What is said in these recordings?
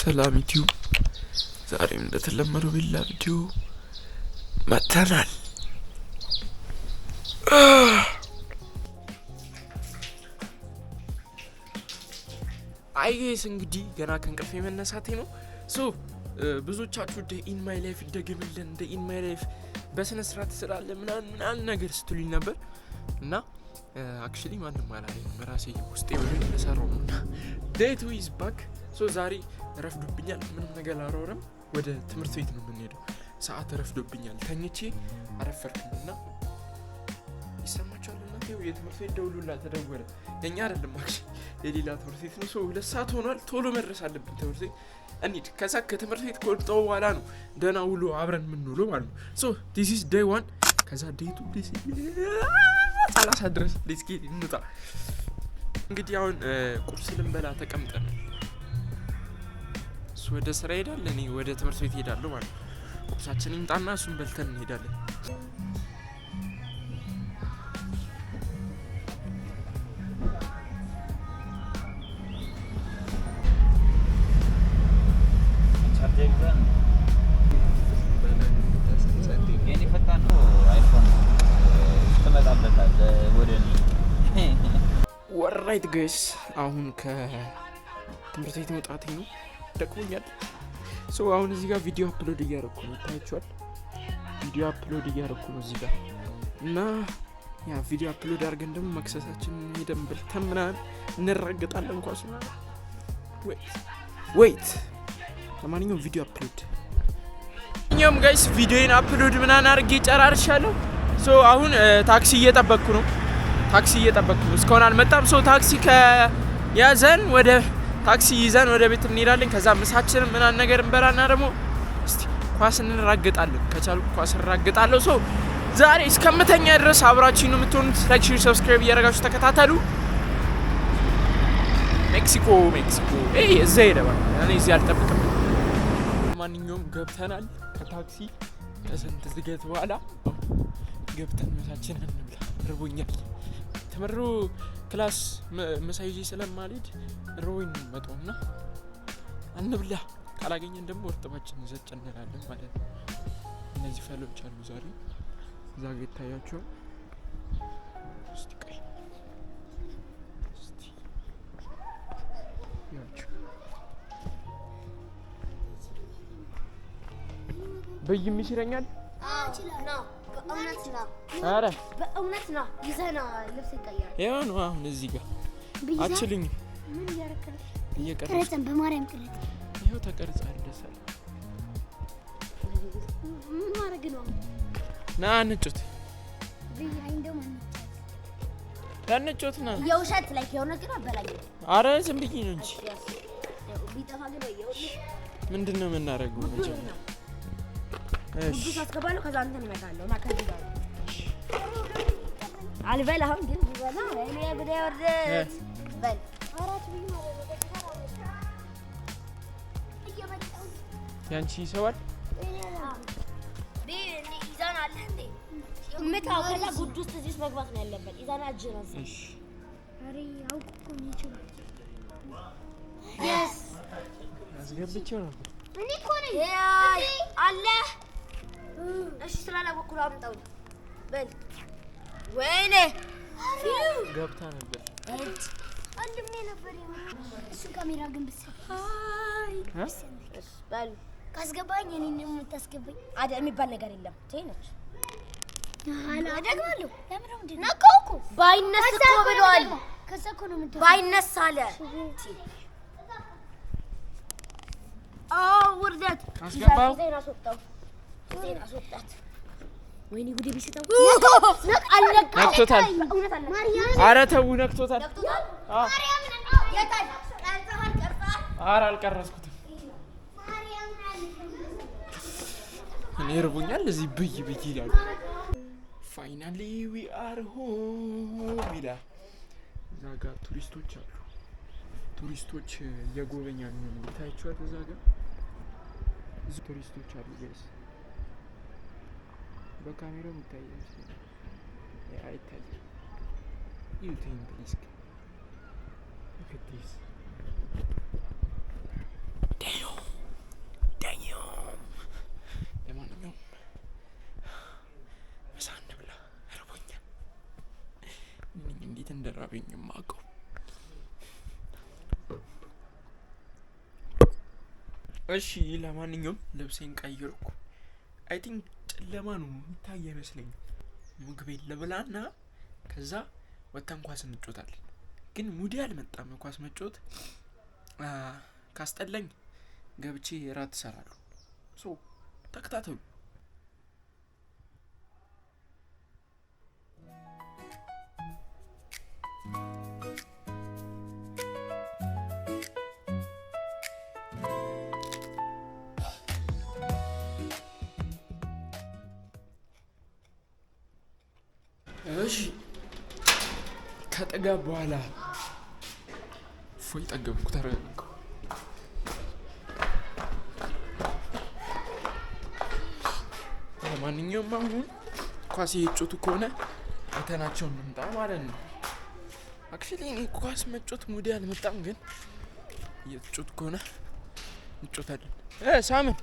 ሰላም ዩቲዩብ፣ ዛሬም እንደተለመደው ቢላ ቪዲዮ መጥተናል። አይጌስ እንግዲህ ገና ከእንቅልፌ መነሳቴ ነው። ብዙዎቻችሁ ደ ኢን ማይ ላይፍ ይደገምልን፣ ደ ኢን ማይ ላይፍ በስነ ስርዓት ስላለ ምናምን ነገር ስትሉኝ ነበር እና አክቹሊ ማንም አላለኝም። ራሴ ውስጤ ወደ ተሰራው ነው። ዴት ዊዝ ባክ። ዛሬ ረፍዶብኛል። ምንም ነገር አላወራም። ወደ ትምህርት ቤት ነው የምንሄደው። ሰዓት ረፍዶብኛል። ተኝቼ አረፈርኩና ይሰማችኋል። እናቴ የትምህርት ቤት ደውሉላ ተደወለ። የኛ አይደለም አክቹሊ የሌላ ትምህርት ቤት ነው። 2 ሰዓት ሆኗል። ቶሎ መድረስ አለብን ትምህርት ቤት እንሂድ። ከዛ ከትምህርት ቤት ከወጣሁ በኋላ ነው ደህና ውሎ አብረን የምንውለው ማለት ነው። ዲስ ኢዝ ዴይ 1። ከዛ ዴይ 2 30 ድረስ ሌትስ ጌት እንውጣ። እንግዲህ አሁን ቁርስ ልንበላ ተቀምጠን እሱ ወደ ስራ ይሄዳል፣ እኔ ወደ ትምህርት ቤት ሄዳለሁ ማለት ነው። ቁርሳችንን እንጣና እሱን በልተን እንሄዳለን። ወራይት ጋይስ፣ አሁን ከትምህርት ቤት መውጣቴ ነው። ደክሞኛል። አሁን እዚህ ጋር ቪዲዮ አፕሎድ እያደረኩ ነው። ታያችኋል። ቪዲዮ አፕሎድ እያደረኩ ነው እዚህ ጋር እና ያ ቪዲዮ አፕሎድ አድርገን ደግሞ መክሰሳችንን ሄደን በልተን ምናምን እንረግጣለን። እንኳን ወይት ለማንኛውም ቪዲዮ አፕሎድ ጋይስ፣ ቪዲዮን አፕሎድ ምናምን አድርጌ ጨራርሻለሁ። አሁን ታክሲ እየጠበቅኩ ነው። እስካሁን አልመጣም። ታክሲ ከያዘን ወደ ታክሲ ይዘን ወደ ቤት እንሄዳለን። ከዛ ምሳችንን ምናምን ነገር እንበላና ደግሞ እስቲ ኳስ እንራገጣለን። ከቻልኩ ኳስ እንራገጣለሁ። ዛሬ እስከምተኛ ድረስ አብራችሁኝ ነው የምትሆኑት። ላይክ፣ ሼር፣ ሰብስክራይብ እያደረጋችሁ ተከታተሉ። ሜክሲኮ እዛ ሄደ ማለት እኔ እዚህ አልጠብቅም። ማንኛውም ገብተናል። ከታክሲ ከስንት ዝገት በኋላ ገብተን ምሳችንን እንብላ። ርቦኛል። ተመሩ ክላስ ምሳ ይዤ ስለማልሄድ ርቦኝ መጣውና እንብላ። ካላገኘን ደግሞ እርጥባችን ዘጭ እንላለን ማለት ነው። እነዚህ ፈሎች አሉ ዛሬ እዛ ጋር ይታያቸዋል። እስቲ ቆይ ያችሁ በይም ይሽረኛል። በእውነት ነው ይዘና ልብስ ይቀየራል። ያው ነው አሁን እዚህ ጋር አችልኝ ምን ያረከለሽ እየቀረጸን በማርያም ቅረት ይሄው ተቀርጿል። ደሳለ ምን ማረግ ነው? ና እንጩት ና የውሸት ላይ የሆነ ግን አበላኝ። አረ ዝም ብዬ ነው እንጂ ቢጠፋ ግን ምንድነው የምናረገው? መጀመሪያ እሺ አስገባለሁ። ከዛ አንተን እመታለሁ እና ከዚህ ጋር አልበላም ግን ቢበላ እኔ ብለ ወርደት በል አራት ቢዩ ያንቺ ሰዋል ኢዛና አለ እንዴ? ምታው ከዛ ጉድ ውስጥ እዚህ መግባት ነው ያለበት። ኢዛና አጅራስ እሺ አሬ አውቁ ነው ይችላል። yes አስገብቼው ነበር እኔ እኮ ነኝ አለ። እሺ ስላላወኩ አምጣው በል። ወይኔ ገብታ ነበር አንድም ነበር እሱ ካሜራ ግን አይ በል ካስገባኝ እኔን የምታስገባኝ አደ የሚባል ነገር የለም። ተይነች አላ አደግማለሁ። ለምን ነው ነካውኩ ባይነስ እኮ ብለዋል። ከዛ እኮ ነው ምን ባይነስ አለ። ውርደት አስገባው ዜና አስወጣት። ወይኔ ጉዴ ቢሰጣው ነክቶታል። ኧረ ተው ነክቶታል። ማርያም የታል ቀርጸሃል? ኧረ አልቀረጽኩትም። እኔ እርቦኛል። እዚህ ብይ ይላሉ። ፋይናሊ ዊ አር ሆም ይላል። እዛ ጋር ቱሪስቶች አሉ። ቱሪስቶች እየጎበኛሉ ነው። ታያችኋል። እዛ ጋር ብዙ ቱሪስቶች አሉ ጋይስ። በካሜራው ይታያል አይታይም? ይውቴን ፕሊዝ look at this. Damn. እሺ ለማንኛውም ልብሴን ቀይርኩ። አይ ቲንክ ጨለማ ነው የሚታይ አይመስለኝም። ምግቤን ልብላና ከዛ ወተን ኳስ እንጫወታለን። ግን ሙዲ አልመጣም ኳስ መጫወት። ካስጠላኝ ገብቼ እራት እሰራለሁ። ሶ ተከታተሉ። እሺ ከጠጋ በኋላ ፎይ ጠገብኩ። ተረጋጋሁ። ለማንኛውም አሁን ኳስ እየጮቱ ከሆነ አይተናቸውን እንምጣ ማለት ነው። አክቹሊ እኔ ኳስ መጮት ሙዲ አልመጣም፣ ግን እየተጮቱ ከሆነ እንጮታለን። ሳምን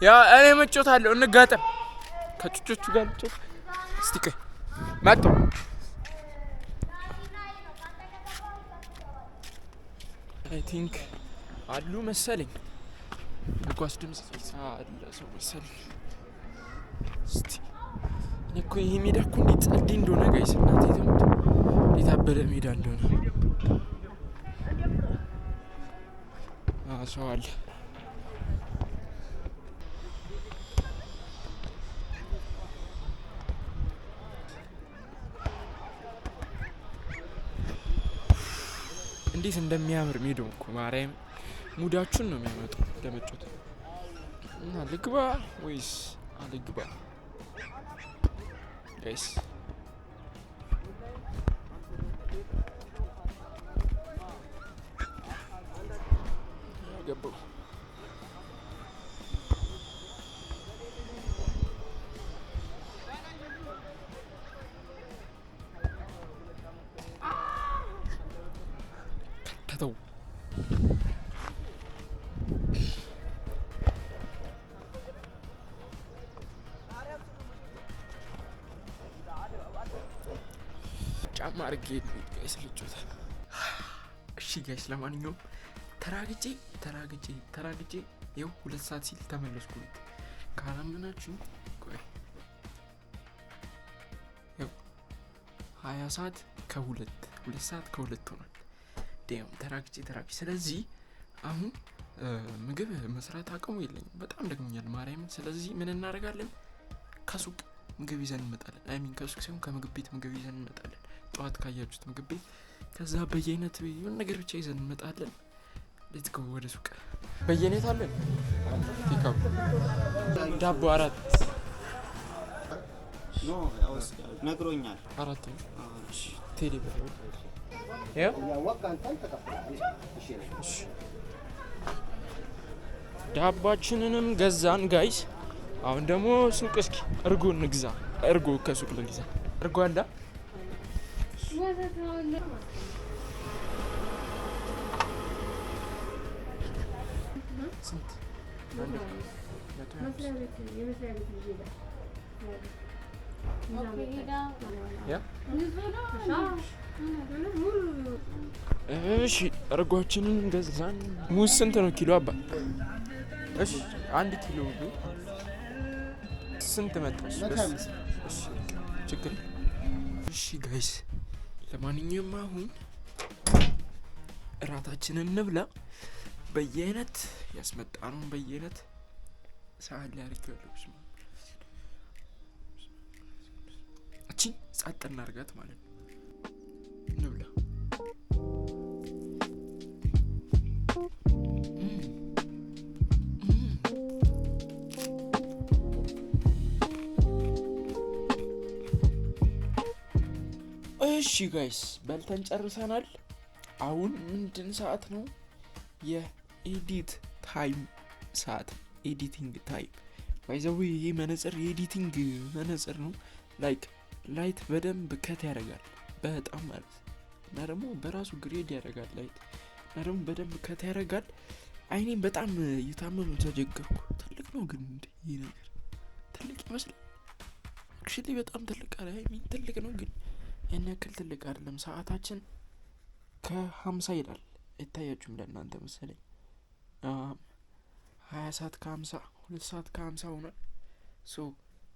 ያ እኔ መጮታለሁ። እንጋጠም ከጩጮቹ ጋር ልጮት። እስቲ ቆይ መጣሁ። አይ ቲንክ አሉ መሰለኝ። የኳስ ድምጽ አለ ሰው መሰለኝ። እስቲ እኔ እኮ ይሄ ሜዳ እኮ እንዴት ጸዴ እንደሆነ ጋይስ፣ እናቴ ትሙት እንዴት አበደ ሜዳ እንደሆነ። ሰው አለ። እንዴት እንደሚያምር ሜዳው እኮ ማርያም፣ ሙዳችሁን ነው የሚያመጣው ለመጫወት። እና ልግባ ወይስ አልግባ ጋይስ? ገባሁ። ከተው ጫማ አድርጌ ጋይስ ልጮታ። እሺ ጋይስ ለማንኛውም ተራግጬ ይኸው 2 ሰዓት ሲል ተመለስኩ። ካላመናችሁ ቆይ ይኸው 20 ሰዓት ከ2 ሰዓት ከ2 ሆኗል። ደም ተራግጬ ስለዚህ አሁን ምግብ መስራት አቅሙ የለኝም። በጣም ደግሞኛል ማርያምን። ስለዚህ ምን እናደርጋለን? ከሱቅ ምግብ ይዘን እንመጣለን። አይሚን ከሱቅ ሳይሆን ከምግብ ቤት ምግብ ይዘን እንመጣለን። ጠዋት ካያችሁት ምግብ ቤት፣ ከዛ በየአይነት የሆነ ነገር ብቻ ይዘን እንመጣለን። ሌትስ ጎ ወደ ሱቅ። በየአይነት አለን። ቴካው ዳቦ 4 ኖ ነግሮኛል። 4 እሺ ቴሌ ብር ያው ዳባችንንም ገዛን ጋይስ። አሁን ደግሞ ሱቅ እስኪ እርጎ እንግዛ። እርጎ ከሱቅ ልንገዛ። እርጎ አለ ስንት? እሺ እርጓችንን ገዛን። ሙዝ ስንት ነው ኪሎ አባ? እሺ 1 ኪሎ ስንት መጣሽ? እሺ ችግር። እሺ ጋይስ ለማንኛውም አሁን እራታችንን እንብላ። በየአይነት ያስመጣነውን በየአይነት ሳህን ላይ አድርጌዋለሁ። እቺ ጻጥ እናድርጋት ማለት ነው። እንብላ። እሺ ጋይስ በልተን ጨርሰናል። አሁን ምንድን ሰዓት ነው? የኤዲት ታይም ሰዓት፣ ኤዲቲንግ ታይም። ባይዘው ይሄ መነጽር የኤዲቲንግ መነጽር ነው። ላይት በደንብ ከት ያደርጋል በጣም ማለት እና ደግሞ በራሱ ግሬድ ያደርጋል ላይት እና ደግሞ በደንብ ከት ያደርጋል። አይኔም በጣም እየታመመ ተቸገርኩ። ትልቅ ነው ግን ይሄ ነገር ትልቅ ይመስላል። አክቹሊ በጣም ትልቅ አለ። ሚን ትልቅ ነው ግን ያን ያክል ትልቅ አይደለም። ሰዓታችን ከ50 ይላል። አይታያችሁም ለእናንተ መሰለኝ። 20 ሰዓት ከ50 2 ሰዓት ከ50 ሆኗል። ሶ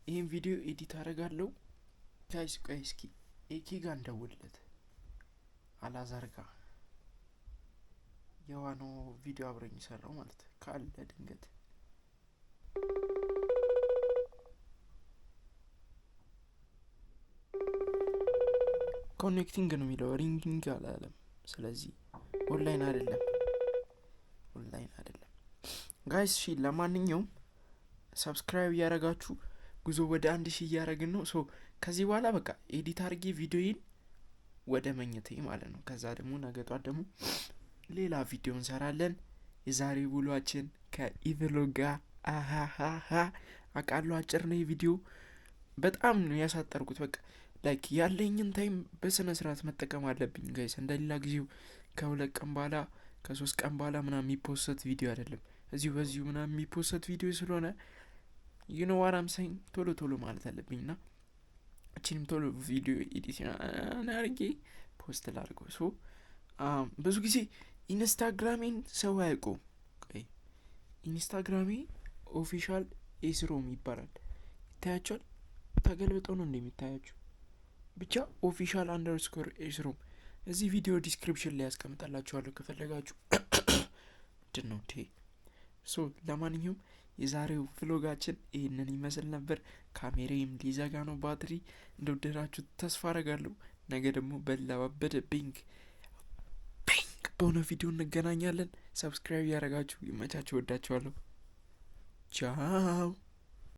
ይህን ቪዲዮ ኤዲት አደርጋለሁ ጋይስ። ቆይ እስኪ ኤኬ ጋር እንደውልለት አላዛር ጋር የዋናው ቪዲዮ አብረኝ ይሰራው ማለት ካለ ድንገት ኮኔክቲንግ ነው የሚለው ሪንጊንግ አላለም። ስለዚህ ኦንላይን አይደለም ጋይስ። እሺ ለማንኛውም ሰብስክራይብ እያደረጋችሁ ጉዞ ወደ 1000 እያደረግን ነው። ሶ ከዚህ በኋላ በቃ ኤዲት አድርጌ ቪዲዮዬን ወደ መኝቴ ማለት ነው። ከዛ ደግሞ ነገ ጧት ደግሞ ሌላ ቪዲዮ እንሰራለን። የዛሬ ውሏችን ከኢቭሎግ ጋር አቃሉ አጭር ነው የቪዲዮ በጣም ነው ያሳጠርኩት። በቃ ላይክ ያለኝን ታይም በስነ ስርዓት መጠቀም አለብኝ ጋይስ። እንደሌላ ጊዜው ከ2 ቀን በኋላ ከ3 ቀን በኋላ ምናምን የሚፖስት ቪዲዮ አይደለም። በዚሁ ምናምን የሚፖስት ቪዲዮ ስለሆነ ዩ ኖ ዋት አም ሴይንግ ቶሎ ማለት አለብኝና እቺንም ቶሎ ቪዲዮ ኤዲት አድርጌ ፖስት ላድርገው። ሶ ብዙ ጊዜ ኢንስታግራሜን ሰው አያውቀውም። ኢንስታግራሜ ኦፊሻል ኤስሮም ይባላል። ይታያቸዋል። ተገልብጠው ነው እንደሚታያቸው ብቻ ኦፊሻል _ ኤስሮም እዚህ ቪዲዮ ዲስክሪፕሽን ላይ ያስቀምጣላችኋለሁ ከፈለጋችሁ። ምንድን ነው እንዴ? ሶ ለማንኛውም የዛሬው ቭሎጋችን ይህንን ይመስል ነበር። ካሜራዬም ሊዘጋ ነው ባትሪ። እንደወደዳችሁ ተስፋ አረጋለሁ። ነገ ደግሞ በላባበደ ቢንግ በሆነ ቪዲዮ እንገናኛለን። ሰብስክራይብ ያደረጋችሁ ይመቻችሁ። ወዳችኋለሁ። ቻው